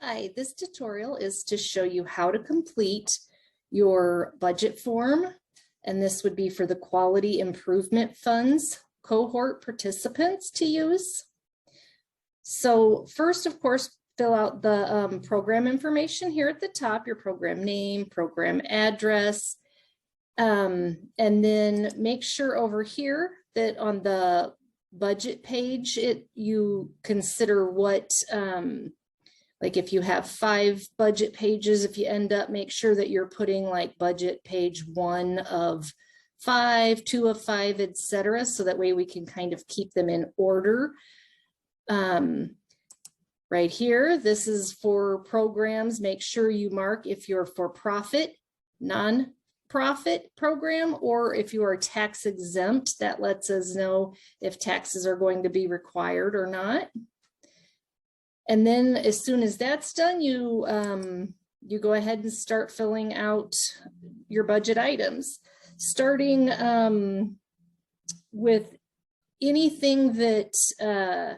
Hi, this tutorial is to show you how to complete your budget form, and this would be for the Quality Improvement Funds cohort participants to use. So first, of course, fill out the program information here at the top, your program name, program address, and then make sure over here that on the budget page, you consider what like if you have 5 budget pages, if you end up, make sure that you're putting like budget page 1 of 5, 2 of 5, etc. So that way we can kind of keep them in order. Right here, this is for programs. Make sure you mark if you're for profit, non-profit program, or if you are tax exempt. That lets us know if taxes are going to be required or not. And then as soon as that's done, you go ahead and start filling out your budget items, starting with anything that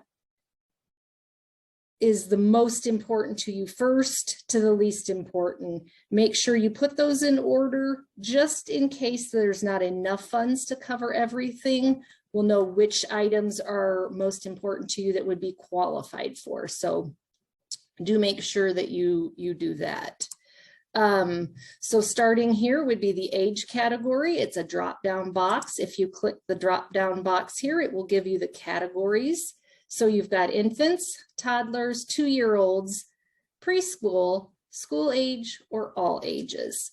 is the most important to you first to the least important. Make sure you put those in order just in case there's not enough funds to cover everything. We'll know which items are most important to you that would be qualified for. So do make sure that you do that. So starting here would be the age category. It's a drop-down box. If you click the drop-down box here, it will give you the categories. So you've got infants, toddlers, 2-year-olds, preschool, school age, or all ages.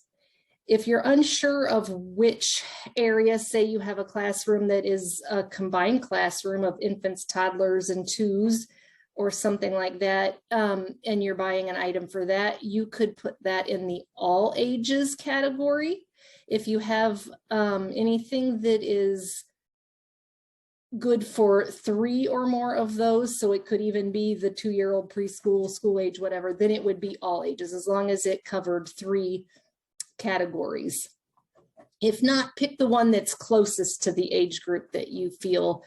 If you're unsure of which area, say you have a classroom that is a combined classroom of infants, toddlers, and 2s, or something like that, and you're buying an item for that, you could put that in the all ages category. If you have anything that is good for 3 or more of those, so it could even be the 2-year-old, preschool, school age, whatever, then it would be all ages, as long as it covered 3 categories. If not, pick the one that's closest to the age group that you feel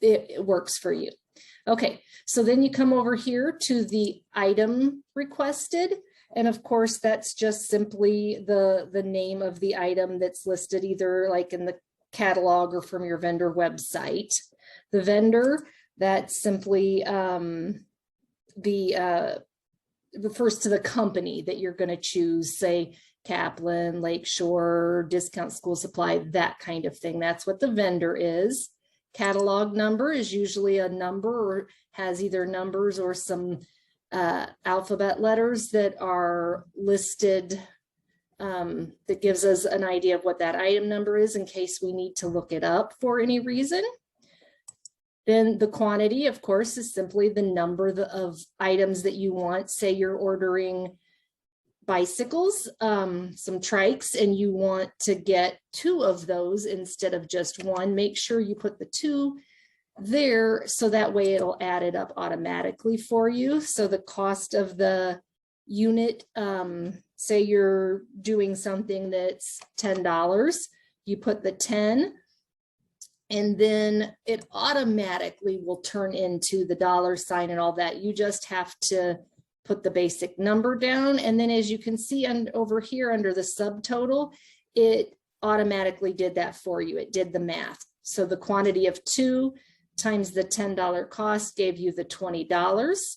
it works for you. Okay, so then you come over here to the item requested. And of course, that's just simply the name of the item that's listed either like in the catalog or from your vendor website. The vendor, that's simply refers to the company that you're going to choose, say Kaplan, Lakeshore, Discount School Supply, that kind of thing. That's what the vendor is. Catalog number is usually a number or has either numbers or some alphabet letters that are listed that gives us an idea of what that item number is in case we need to look it up for any reason. Then the quantity, of course, is simply the number of items that you want. Say you're ordering bicycles, some trikes, and you want to get 2 of those instead of just 1. Make sure you put the 2 there so that way it'll add it up automatically for you. So the cost of the unit, say you're doing something that's $10, you put the 10, and then it automatically will turn into the $sign and all that. You just have to put the basic number down. And then as you can see over here under the subtotal, it automatically did that for you. It did the math. So the quantity of 2 times the $10 cost gave you the $20.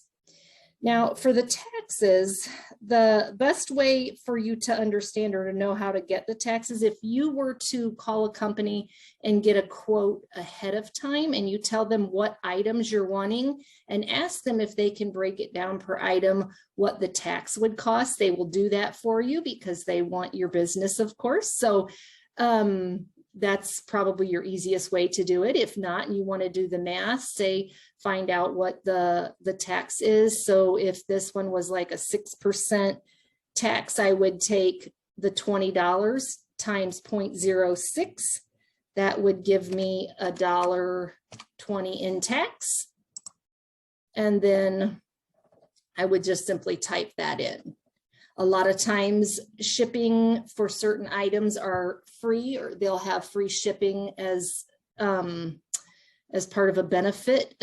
Now for the taxes, the best way for you to understand or to know how to get the taxes, if you were to call a company and get a quote ahead of time and you tell them what items you're wanting and ask them if they can break it down per item, what the tax would cost, they will do that for you because they want your business, of course. So that's probably your easiest way to do it. If not, and you want to do the math, say, find out what the tax is. So if this one was like a 6% tax, I would take the $20 times 0.06. That would give me $1.20 in tax. And then I would just simply type that in. A lot of times shipping for certain items are free, or they'll have free shipping as part of a benefit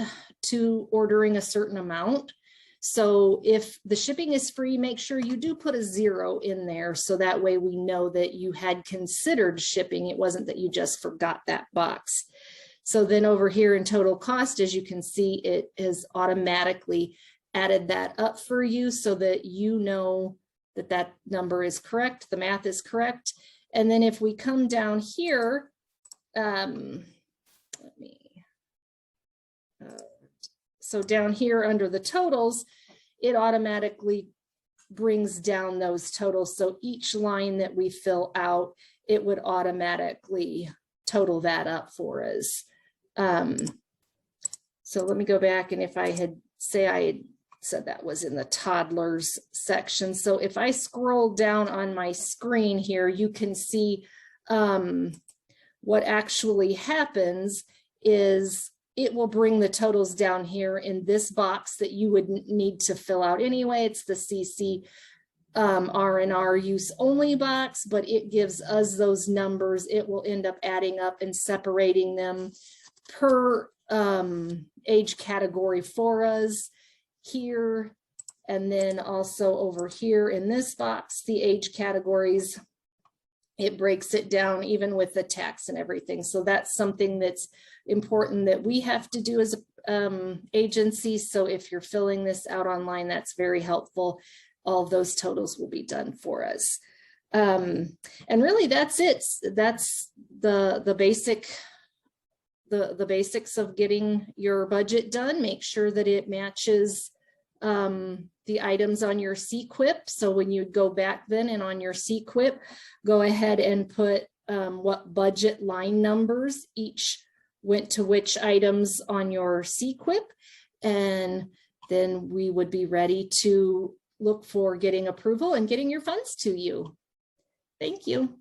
to ordering a certain amount. So if the shipping is free, make sure you do put a 0 in there. So that way we know that you had considered shipping. It wasn't that you just forgot that box. So then over here in total cost, as you can see, it has automatically added that up for you so that you know that that number is correct, the math is correct. And then if we come down here, so down here under the totals, it automatically brings down those totals. So each line that we fill out, it would automatically total that up for us. So let me go back, and if I had said that was in the toddlers section. So if I scroll down on my screen here, you can see what actually happens is it will bring the totals down here in this box that you would need to fill out anyway. It's the CC R&R use only box, but it gives us those numbers. It will end up adding up and separating them per age category for us here. And then also over here in this box, the age categories, it breaks it down even with the tax and everything. So that's something that's important that we have to do as an agency. So if you're filling this out online, that's very helpful. All of those totals will be done for us. And really that's it. That's the basics of getting your budget done. Make sure that it matches the items on your CQUIP. So when you go back then and on your CQUIP, go ahead and put what budget line numbers each went to which items on your CQUIP, and then we would be ready to look for getting approval and getting your funds to you. Thank you.